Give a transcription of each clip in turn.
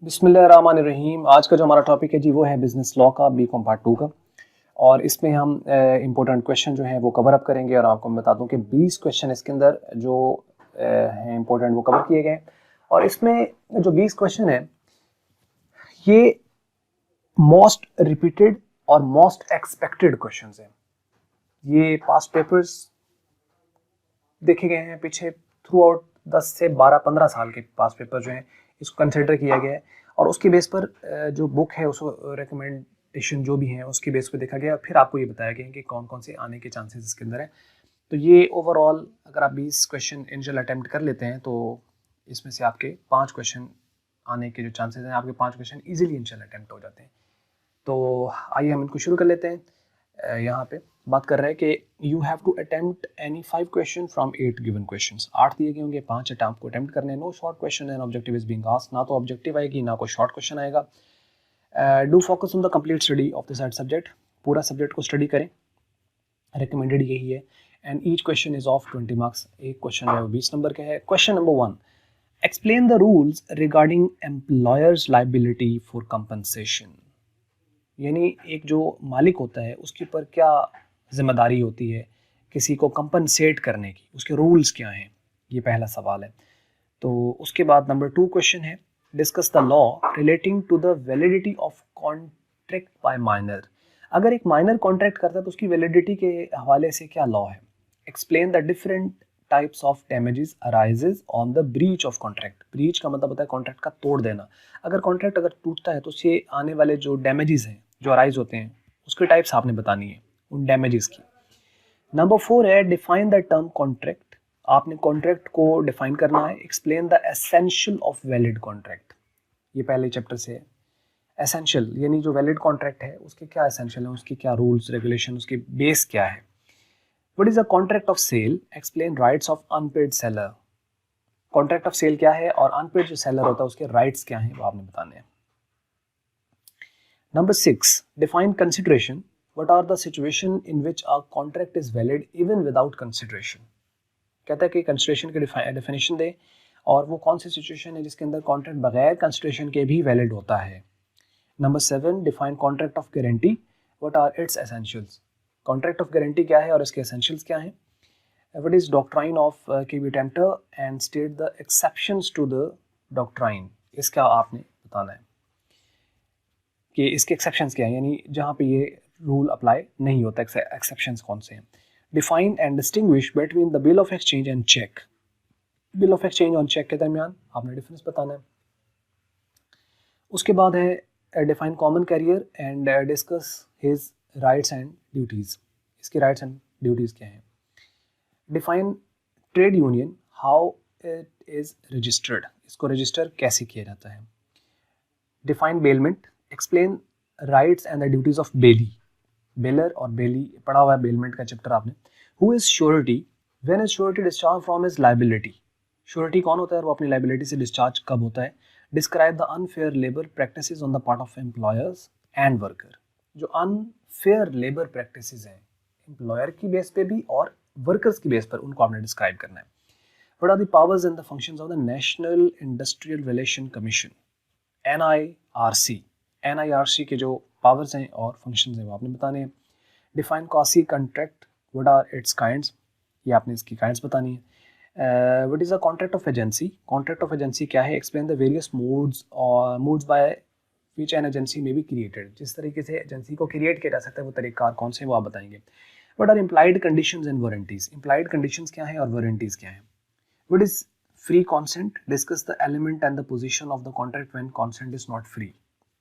बिस्मिल्लाहिर्रहमानिर्रहीम। आज का जो हमारा टॉपिक है जी वो है बिज़नेस लॉ का बीकॉम पार्ट 2 का। और इसमें हम इम्पोर्टेंट क्वेश्चन जो है वो कवर अप करेंगे और आपको मैं बता दूं कि 20 क्वेश्चन इसके अंदर जो हैं इम्पोर्टेंट वो कवर किए गए। और इसमें जो 20 क्वेश्चन है ये मोस्ट रिपीटेड और मोस्ट एक्सपेक्टेड क्वेश्चन हैं। ये पास्ट पेपर्स देखे गए हैं पीछे थ्रू आउट 10 से 12-15 साल के पास्ट पेपर जो हैं इसको कंसिडर किया गया है और उसके बेस पर जो बुक है उसको रिकमेंडेशन जो भी हैं उसके बेस पर देखा गया। फिर आपको ये बताया गया कि कौन कौन से आने के चांसेस इसके अंदर है। तो ये ओवरऑल अगर आप 20 क्वेश्चन इनिशियल अटेम्प्ट कर लेते हैं तो इसमें से आपके 5 क्वेश्चन आने के जो चांसेस हैं आपके 5 क्वेश्चन ईजिली इनिशियल अटेम्प्ट हो जाते हैं। तो आइए हम इनको शुरू कर लेते हैं। यहाँ पे बात कर रहे हैं कि you have to attempt any 5 question from 8 given questions. 8 दिए गए होंगे, 5 आपको अटेम्प्ट करने हैं। No short question and objective is being asked. ना तो ऑब्जेक्टिव आएगी ना कोई शॉर्ट क्वेश्चन आएगा। Do focus on the complete study of the set subject. पूरा सब्जेक्ट को स्टडी करें, रिकमेंडेड यही है। And each question is of 20 marks. एक क्वेश्चन है वो 20 नंबर का है। Question number 1, explain the rules regarding employers liability for compensation. यानी एक जो मालिक होता है उसके ऊपर क्या जिम्मेदारी होती है किसी को कंपनसेट करने की, उसके रूल्स क्या हैं, ये पहला सवाल है। तो उसके बाद नंबर 2 क्वेश्चन है, discuss the law relating to the validity of contract by minor. अगर एक माइनर कॉन्ट्रैक्ट करता है तो उसकी वैलिडिटी के हवाले से क्या लॉ है। Explain the different types of damages arises on the breach of contract. Breach का मतलब होता है कॉन्ट्रैक्ट का तोड़ देना। अगर कॉन्ट्रैक्ट अगर टूटता है तो उससे आने वाले जो डैमेजेस हैं जो अराइज होते हैं उसके टाइप्स आपने बतानी है उन डैमेजेस की। नंबर 4 है, डिफाइन द टर्म कॉन्ट्रैक्ट। आपने कॉन्ट्रैक्ट को डिफाइन करना है। Explain the essential of valid contract. ये पहले चैप्टर से है। एसेंशियल यानी जो वैलिड कॉन्ट्रैक्ट है उसके क्या एसेंशियल है, उसके क्या रूल्स रेगुलेशन, उसके बेस क्या है। What is a contract of sale. Explain rights of unpaid seller. Contract of sale क्या है और अनपेड जो सेलर होता है उसके राइट्स क्या हैं वो आपने बताने हैं। Number 6, define consideration. What are the situation in which a contract is valid even without consideration? कहता है कि कंसिडरेशन की डेफिनेशन दे और वो कौन सी सिचुएशन है जिसके अंदर कॉन्ट्रैक्ट बगैर कंसिडरेशन के भी वैलिड होता है। Number 7, define contract of guarantee. What are its essentials. Contract of guarantee क्या है और इसके एसेंशियल्स क्या हैं। What is doctrine of caveat emptor and state the exceptions to the doctrine. इसका आपने बताना है कि इसके एक्सेप्शंस क्या हैं, यानी जहाँ पे ये रूल अप्लाई नहीं होता, एक्सेप्शंस कौन से हैं। Define and distinguish between the bill of exchange and cheque. Bill of exchange और चेक के दरमियान आपने डिफरेंस बताना है। उसके बाद है define common carrier and discuss his rights and duties. इसके राइट्स एंड ड्यूटीज़ क्या हैं। Define trade union, how it is registered. इसको रजिस्टर कैसे किया जाता है। Define bailment, explain rights and the duties of bailee. Bailor और बेली पढ़ा हुआ है बेलमेंट का चैप्टर आपने। Who is surety, when is surety discharge from his liability. Surety कौन होता है और वो अपनी लायबिलिटी से डिस्चार्ज कब होता है। Describe the unfair labour practices on the part of employers and worker. जो अनफेयर लेबर प्रैक्टिसेस हैं एम्प्लॉयर की बेस पे भी और वर्कर्स की बेस पर उनको आपने डिस्क्राइब करना है। What are the powers and the functions of the national industrial relation commission NIRC। NIRC के जो पावर्स हैं और फंक्शंस हैं वो आपने बताने हैं। Define quasi contract, what are its kinds. ये आपने इसकी काइंड्स बतानी है। What is a contract of agency. Contract of agency क्या है। एक्सप्लेन द वेरियस मोड्स और modes by which an agency may be created. जिस तरीके से एजेंसी को क्रिएट किया जा सकता है वो तरीक़ार कौन से वो आप बताएंगे। What are implied conditions and warranties. Implied conditions क्या है और वारंटीज क्या है। What is free consent, discuss the element and the position of the contract when consent is not free.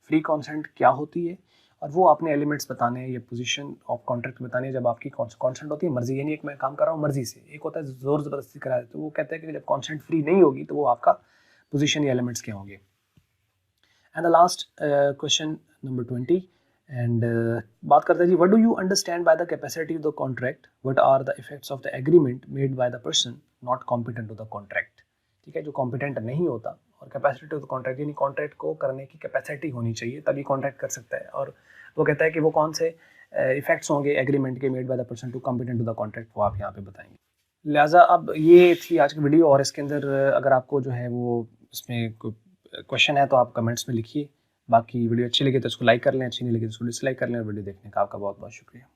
Free consent क्या होती है और वो आपने एलिमेंट्स बताने हैं, ये पोजीशन ऑफ कॉन्ट्रैक्ट बतानी है जब आपकी कॉन्सेंट होती है मर्जी, यानी एक मैं काम कर रहा हूँ मर्जी से। एक होता है जोर जबरदस्ती करा है, तो वो कहते हैं कि जब कॉन्सेंट फ्री नहीं होगी तो वो आपका पोजीशन या एलिमेंट्स क्या होंगे। And the last question number 20 and बात करते हैं जी, what do you understand by the capacity of the contract, what are the effects of the agreement made by the person not competent to the contract. ठीक है, जो competent नहीं होता और कैपेसिटी ऑफ द कॉन्ट्रैक्ट यानी contract को करने की कैपेसिटी होनी चाहिए तभी कॉन्ट्रैक्ट कर सकता है। और वो कहता है कि वो कौन से इफेक्ट्स होंगे एग्रीमेंट के made by the person to competent to the contract, वो आप यहाँ पे बताएंगे। लिहाजा अब ये थी आज की वीडियो और इसके अंदर अगर आपको जो है वो इसमें क्वेश्चन है तो आप कमेंट्स में लिखिए। बाकी वीडियो अच्छी लगी तो इसको लाइक कर लें, अच्छी नहीं लगी तो इसको डिसलाइक कर लें। और वीडियो देखने का आपका बहुत बहुत शुक्रिया।